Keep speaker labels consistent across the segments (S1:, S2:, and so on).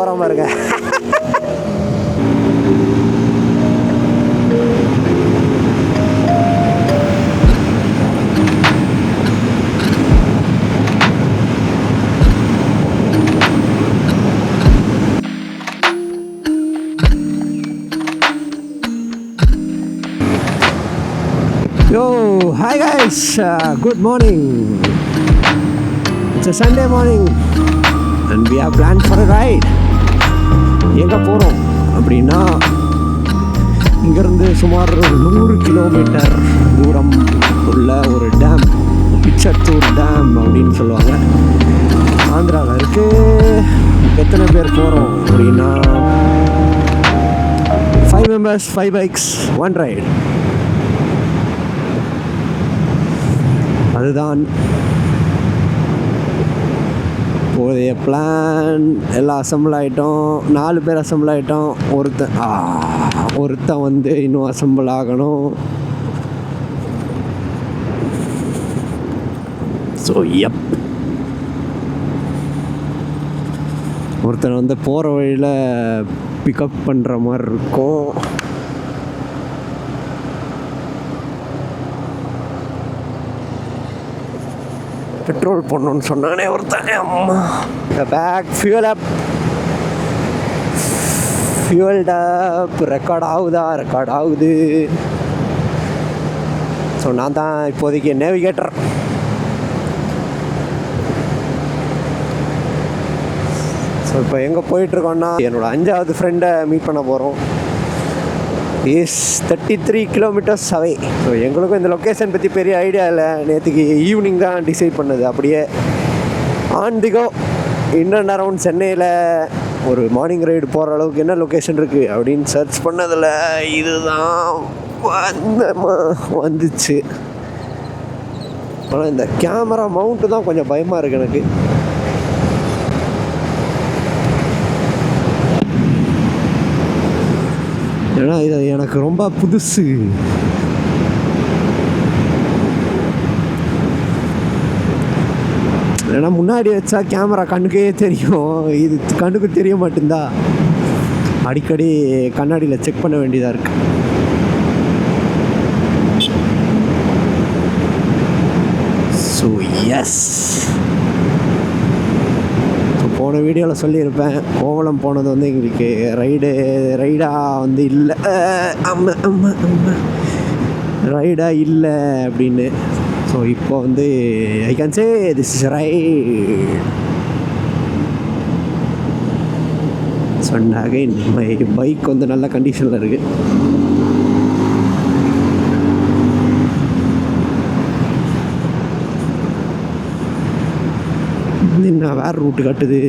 S1: போகிறோம் பாருங்க. Yo, hi guys, good morning. It's a Sunday morning and we have planned for a ride. எங்கே போகிறோம் அப்படின்னா, இங்கேருந்து சுமார் 100 கிலோமீட்டர் தூரம் உள்ள ஒரு டேம், பிச்சத்தூர் டேம் அப்படின்னு சொல்லுவாங்க, ஆந்திராவில் இருக்குது. எத்தனை பேர் போகிறோம் அப்படின்னா 5 members, 5 bikes, 1 ride. அதுதான் போதைய பிளான். எல்லாம் அசம்பிள் ஆகிட்டோம், 4 பேர் அசம்பிள் ஆகிட்டோம். ஒருத்தன் வந்து இன்னும் அசம்பிள் ஆகணும். ஸோ ஒருத்தன் வந்து போகிற வழியில் பிக்கப் பண்ணுற மாதிரி இருக்கும். பெட்ரோல் போடணுன்னு சொன்னானே ஒருத்தன். அம்மா பேக் ஃபியூல் அப், ஃபியூல்ட் அப். ரெக்கார்ட் ஆகுது. ஸோ நான் தான் இப்போதைக்கு நேவிகேட்டர். ஸோ இப்போ எங்கே போயிட்டுருக்கோன்னா, என்னோடய 5வது ஃப்ரெண்டை மீட் பண்ண போகிறோம். Is 33 kilometers away. ஸோ எங்களுக்கும் இந்த லொக்கேஷன் பற்றி பெரிய ஐடியா இல்லை. நேற்றுக்கு ஈவினிங் தான் டிசைட் பண்ணது. அப்படியே on the go in and around சென்னையில் ஒரு மார்னிங் ரைடு போகிற அளவுக்கு என்ன லொக்கேஷன் இருக்குது அப்படின்னு சர்ச் பண்ணதில் இதுதான் வந்துச்சு. ஆனால் இந்த கேமரா மவுண்ட்டு தான் கொஞ்சம் பயமாக இருக்குது எனக்கு. ஏன்னா இது எனக்கு ரொம்ப புதுசு. ஏன்னா முன்னாடி வச்சா கேமரா கண்ணுக்கே தெரியும், இது கண்ணுக்கு தெரிய மாட்டேந்தா. அடிக்கடி கண்ணாடியில் செக் பண்ண வேண்டியதாக இருக்கு. ஸோ எஸ், போன வீடியோவில் சொல்லியிருப்பேன், கோவளம் போனது வந்து எங்களுக்கு ரைடாக வந்து இல்லை, ரைடாக இல்லை அப்படின்னு. ஸோ இப்போ வந்து I can say this is right. சொன்னாக பைக் வந்து நல்ல கண்டிஷனில் இருக்குது. என்ன வேறு ரூட்டு காட்டுது.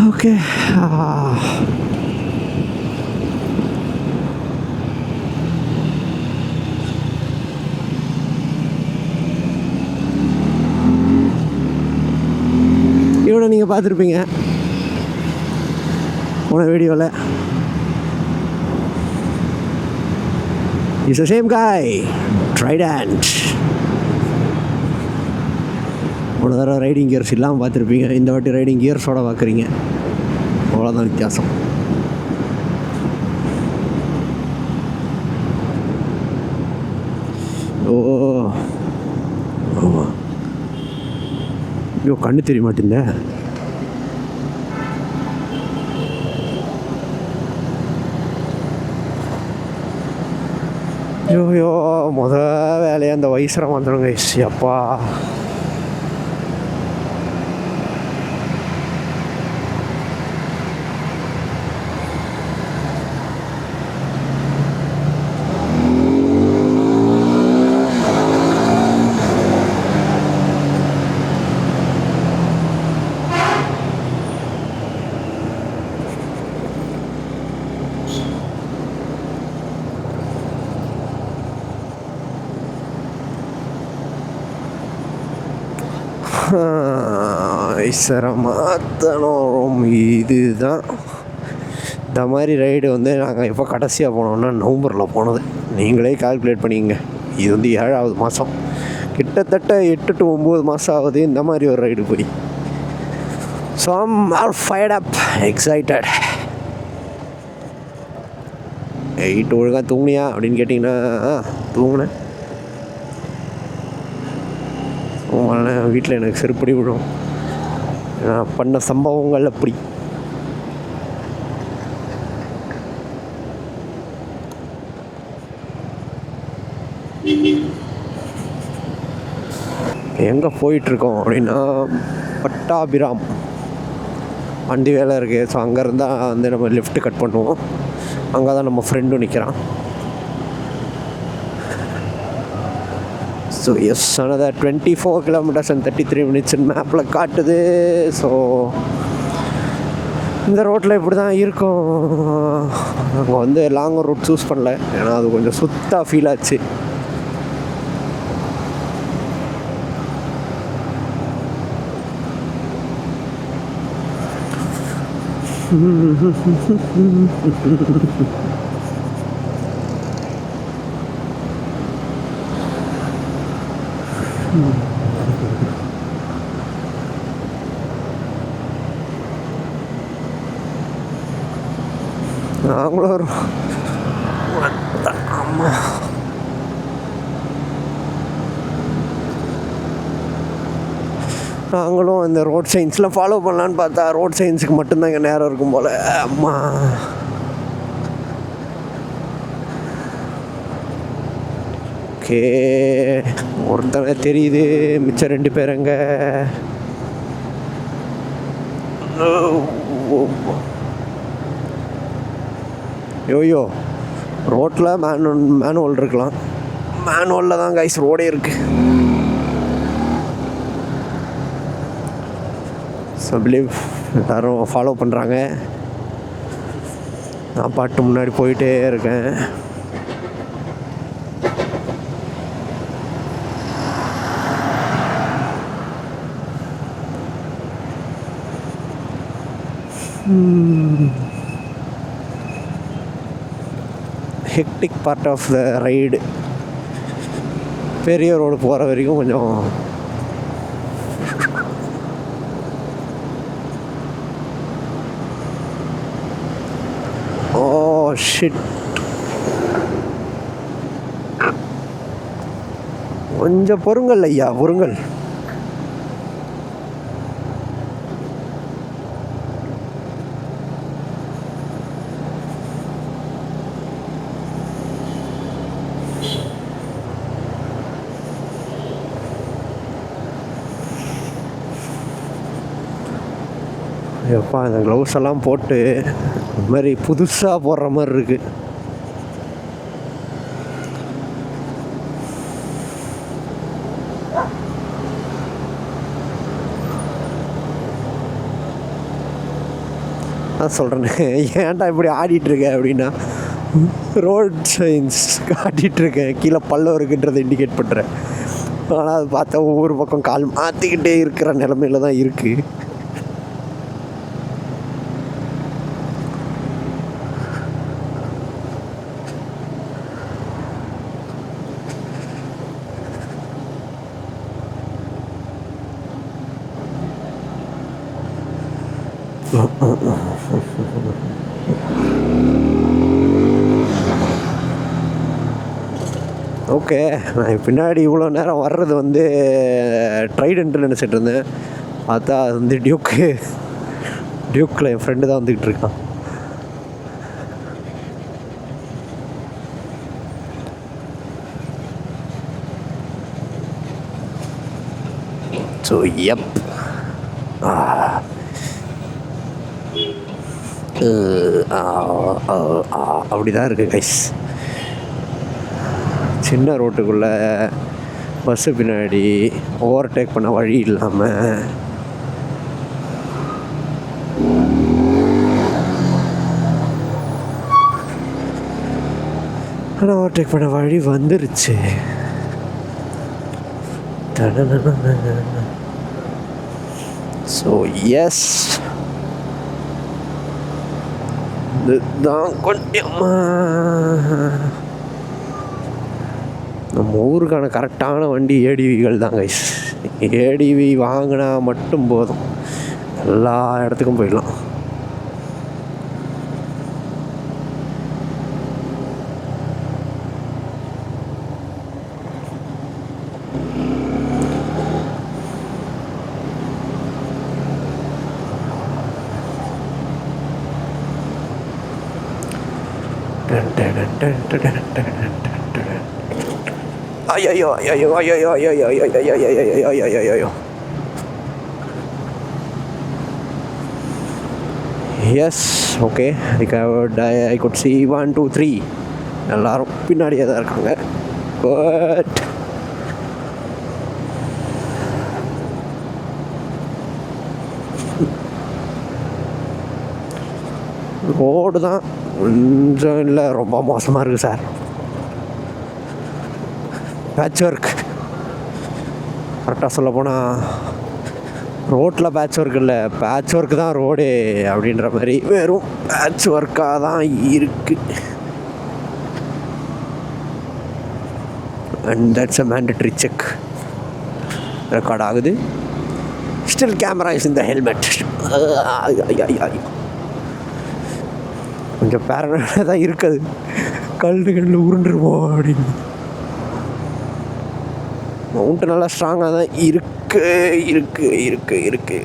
S1: ஓகே, இவனை நீங்கள் பார்த்துருப்பீங்க போன வீடியோவில். இட்ஸ் த சேம் காய், ட்ரைடன்ட். போன தடவை ரைடிங் கியர்ஸ் இல்லாமல் பார்த்துருப்பீங்க, இந்த வாட்டி ரைடிங் கியர்ஸோடு பார்க்குறீங்க. அவ்வளோதான் வித்தியாசம். ஓ ஆமாம், ஐயோ கண்ணு தெரிய மாட்டேங்க. ஐயோ வேலையை அந்த வயசுல வந்துடுங்க. அப்பா ரைஸரை மாற்றணும். இதுதான் இந்த மாதிரி ரைடு வந்து நாங்கள் எப்போ கடைசியாக போனோம்னா நவம்பரில் போனது. நீங்களே கால்குலேட் பண்ணிக்கங்க. இது வந்து 7வது மாதம், கிட்டத்தட்ட 8 to 9 மாதம் ஆகுது இந்த மாதிரி ஒரு ரைடு போய். So I'm all fired up, excited. 8 ஒழுங்காக தூங்குனியா அப்படின்னு கேட்டிங்கன்னா தூங்குனேன். வீட்டில் எனக்கு செருப்படி விடும். நான் பண்ண சம்பவங்கள் அப்படி. எங்கே போயிட்டுருக்கோம் அப்படின்னா பட்டாபிராம் வண்டி வேலை இருக்குது. ஸோ அங்கே இருந்தால் வந்து நம்ம லெஃப்ட்டு கட் பண்ணுவோம். அங்கே தான் நம்ம ஃப்ரெண்டும் நிற்கிறான். So yes, another 24 kilometers and 33 minutes மேப்பில் காட்டுது. ஸோ இந்த ரோட்டில் இப்படி தான் இருக்கும். அங்கே வந்து லாங் ரூட் சூஸ் பண்ணல, ஏன்னா அது கொஞ்சம் சுத்தாக ஃபீல் ஆச்சு. நாங்களும் ஒரு அம்மா நாங்களும் இந்த ரோட் சைன்ஸில் ஃபாலோ பண்ணலான்னு பார்த்தா ரோட் சைன்ஸுக்கு மட்டும்தான் இங்கே நேரம் இருக்கும் போல். அம்மா ஓகே, ஒருத்தனை தெரியுது, மிச்சம் 2 பேர் அங்கே. யோயோ, ரோட்டில் மேனுவல் இருக்கலாம். மேனுவலில் தான் கைஸ் ரோடே இருக்குது. ஸோ பிலீவ் எல்லோரும் ஃபாலோ பண்ணுறாங்க. நான் பாட்டு முன்னாடி போயிட்டே இருக்கேன். Hectic part of the ride. பெரிய ரோடு போகிற வரைக்கும் கொஞ்சம் ஷிட், கொஞ்சம் பொறுங்கள் ஐயா, பொறுங்கள். எப்பா இந்த க்ளவுஸ் எல்லாம் போட்டு இந்த மாதிரி புதுசாக போடுற மாதிரி இருக்குது. நான் சொல்கிறேன்னு ஏன்டா இப்படி ஆடிட்டுருக்கேன் அப்படின்னா, ரோட் சைன்ஸ் காட்டிகிட்ருக்கேன், கீழே பள்ளம் இருக்குன்றதை இண்டிகேட் பண்ணுறேன். ஆனால் அது பார்த்தா ஒவ்வொரு பக்கம் கால் மாற்றிக்கிட்டே இருக்கிற நிலமையில தான் இருக்குது. ஓகே, நான் பின்னாடி இவ்வளோ நேரம் வர்றது வந்து ட்ரைடன்ட்டு நினச்சிட்டு இருந்தேன். பார்த்தா அது வந்து டியூக்கில் என் ஃப்ரெண்டு தான் வந்துக்கிட்டு இருக்கான். ஸோ எப் அப்படி தான் இருக்குது கைஸ். சின்ன ரோட்டுக்குள்ளே பஸ்ஸு பின்னாடி ஓவர்டேக் பண்ண வழி இல்லாமல் ஆனால் ஓவர்டேக் பண்ண வழி வந்துருச்சு. ஸோ எஸ், இதுதான் கொஞ்சமாக நம்ம ஊருக்கான கரெக்டான வண்டி ஏடிவிகள் தான் கைஸ். ஏடிவி வாங்கினா மட்டும் போதும், எல்லா இடத்துக்கும் போயிடலாம். ஐயோ ஐயோ ஐயோ ஐயோ ஐயோ ஐயோ ஐயோ ஐயோ. Yes, okay, I could see 1 2 3 எல்லாரும் பின்னாடியே தான் இருக்காங்க. பட் ரோடு தான் கொஞ்சம் இல்லை, ரொம்ப மோசமாக இருக்குது சார். பேட்ச் ஒர்க், கரெக்டாக சொல்ல போனால் ரோட்டில் பேட்ச் ஒர்க் இல்லை, பேட்ச் ஒர்க் தான் ரோடு அப்படின்ற மாதிரி வெறும் பேட்ச் ஒர்க்காக தான் இருக்குது. And that's a mandatory check. Record ஆகுது. Still camera is in the helmet. கொஞ்சம் பேரனாக தான் இருக்குது, கல்லுகளில் உருண்டுருவோம் அப்படின்னு. மவுண்ட்டு நல்லா ஸ்ட்ராங்காக தான் இருக்கு இருக்கு இருக்கு இருக்கு.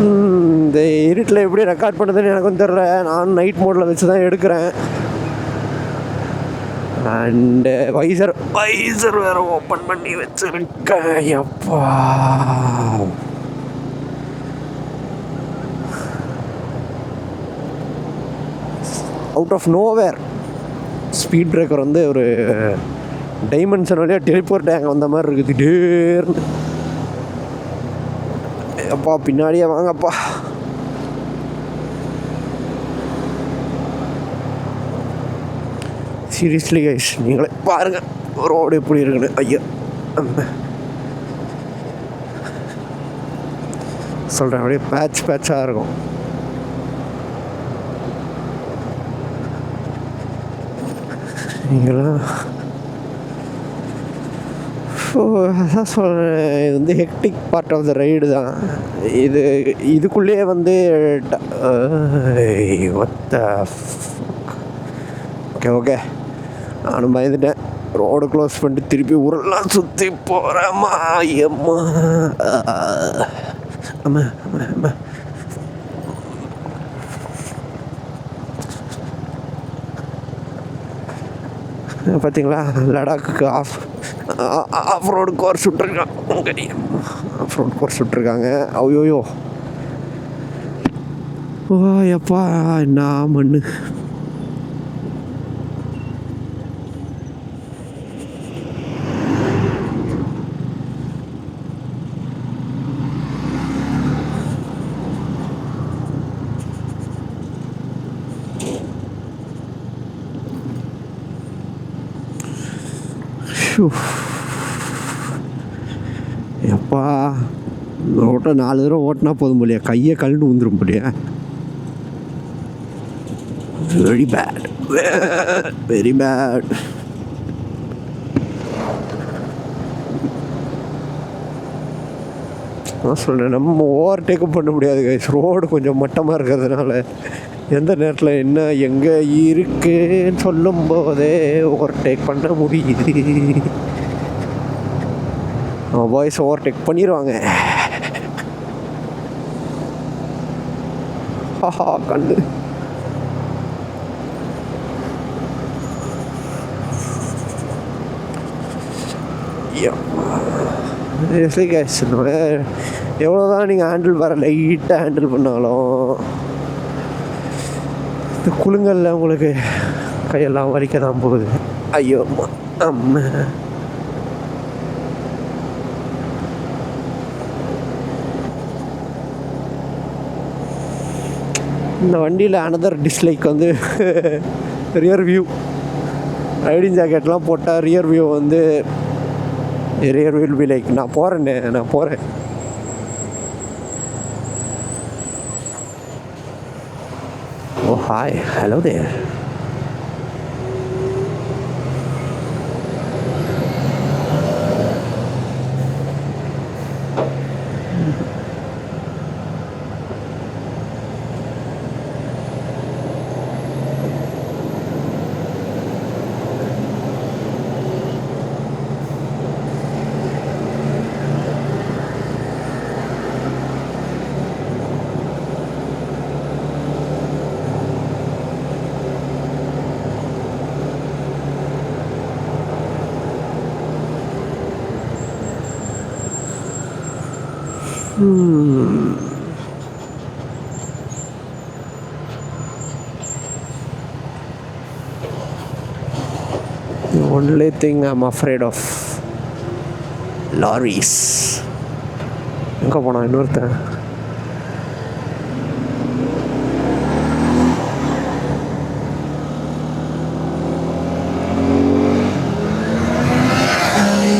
S1: இந்த இருட்டில் எப்படி ரெக்கார்ட் பண்ணுறதுன்னு எனக்கும் தெரில. நான் நைட் மோடில் வச்சு தான் எடுக்கிறேன். அண்டு வைசர் வேறு ஓப்பன் பண்ணி வச்சுருக்கேன். எப்பா, out of nowhere speed breaker வந்து ஒரு டைமென்ஷன் வழியாக டெலிபோர்ட் அங்கே வந்த மாதிரி இருக்குது. திடீர்னு அப்பா பின்னாடியே வாங்கப்பா. சீரியஸ்லி கைஸ், நீங்களே பாருங்கள் ரோடு எப்படி இருக்குன்னு. ஐயோ சொல்கிறேன், அப்படியே பேட்சாக இருக்கும். நீங்களாம் அதான் சொல்கிறேன், இது வந்து hectic part of the ride தான். இதுக்குள்ளேயே வந்து ஓகே நானும் பயந்துட்டேன். ரோடு க்ளோஸ் பண்ணிட்டு திருப்பி ஊரெல்லாம் சுற்றி போகிறேம்மா. ஐயம்மா, ஆமாம் ஆமாம் ஆமாம். பார்த்தீங்களா, லடாக்குக்கு ஆஃப் ரோடு கோர்ஸ் விட்ருக்கான். ஆஃப் ரோடு கோர்ஸ் விட்ருக்காங்க. ஐயோயோ, ஓ எப்பா என்ன மண்ணு. எப்பா, ரோட்டை 4 தடவை ஓட்டினா போதும் போலியா, கையை கழுண்டு வந்துடும் போலியா. Very bad, very bad. நான் சொல்கிறேன், நம்ம ஓவர்டேக்கும் பண்ண முடியாது கைஸ். ரோடு கொஞ்சம் மட்டமாக இருக்கிறதுனால எந்த நேரத்தில் என்ன எங்கே இருக்குன்னு சொல்லும் போதே ஓவர்டேக் பண்ண முடியுது. நம்ம பாய்ஸ் ஓவர்டேக் பண்ணிடுவாங்க. ஹாஹா கண்ணு. எவ்வளோதான் நீங்கள் ஹேண்டில் வர லைட்டாக ஹேண்டில் பண்ணாலும் இந்த குழுங்கல்ல உங்களுக்கு கையெல்லாம் வலிக்க தான் போகுது. ஐயோ அம்மா. இந்த வண்டியில் அனதர் டிஸ்லைக் வந்து ரியர் வியூ. ரைடிங் ஜாக்கெட்லாம் போட்டால் ரியர் வியூ வந்து ரியர் வில் பி லைக் நான் போகிறேன். Oh hi, hello there. The only thing I'm afraid of, lorries. எங்கே போனான் இன்னொருத்தன்?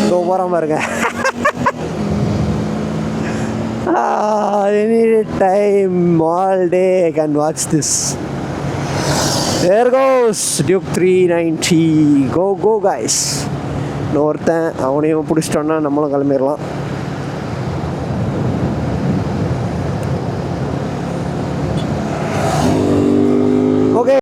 S1: இதோ போகிறாம இருங்க. Any time, all day I can watch this. There goes Duke 390. Go guys. இன்னொருத்தன் அவனையும் பிடிச்சிட்டோன்னா நம்மளும் கிளம்பிடலாம். Okay,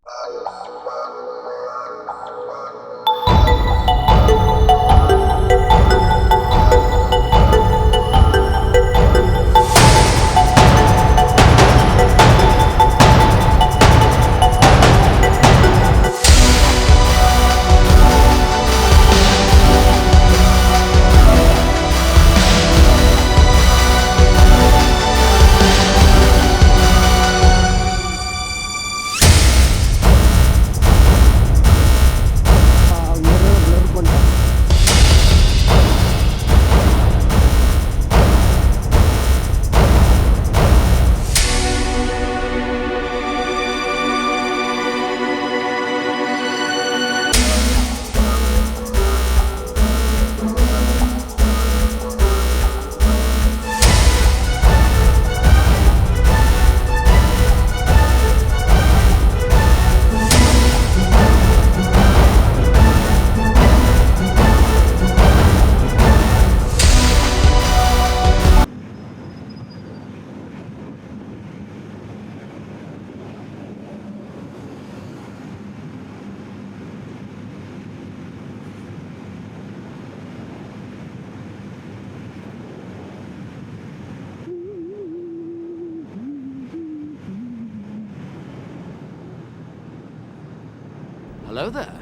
S2: Hello there.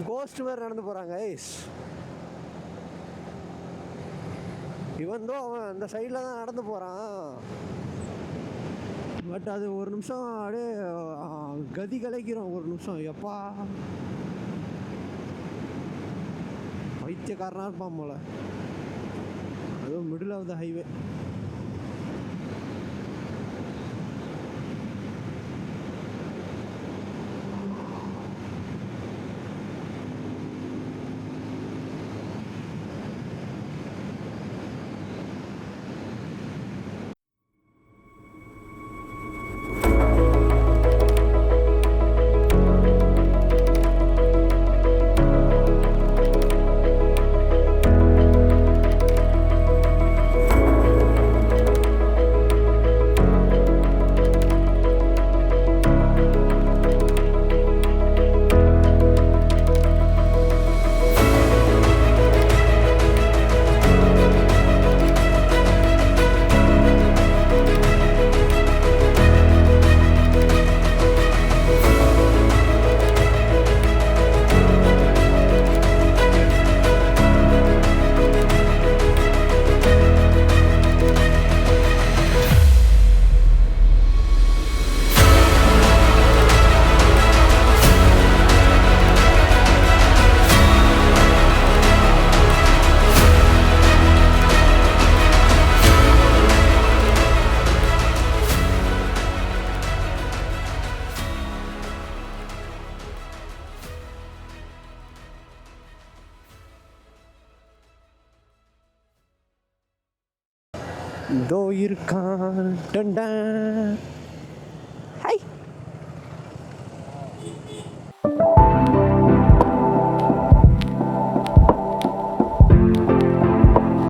S1: கோஸ்ட் வேறு நடந்து போகிறாங்க. இவன் தான் அவன் அந்த சைடில் தான் நடந்து போகிறான். பட் அது ஒரு நிமிஷம் அப்படியே கதி கலைக்கிறோம். ஒரு நிமிஷம் எப்பா பைத்தியக்காரனாக இருப்பான் போல. அதுவும் மிடில் ஆஃப் த ஹைவே. இதோ இருக்கான் டன் டன்.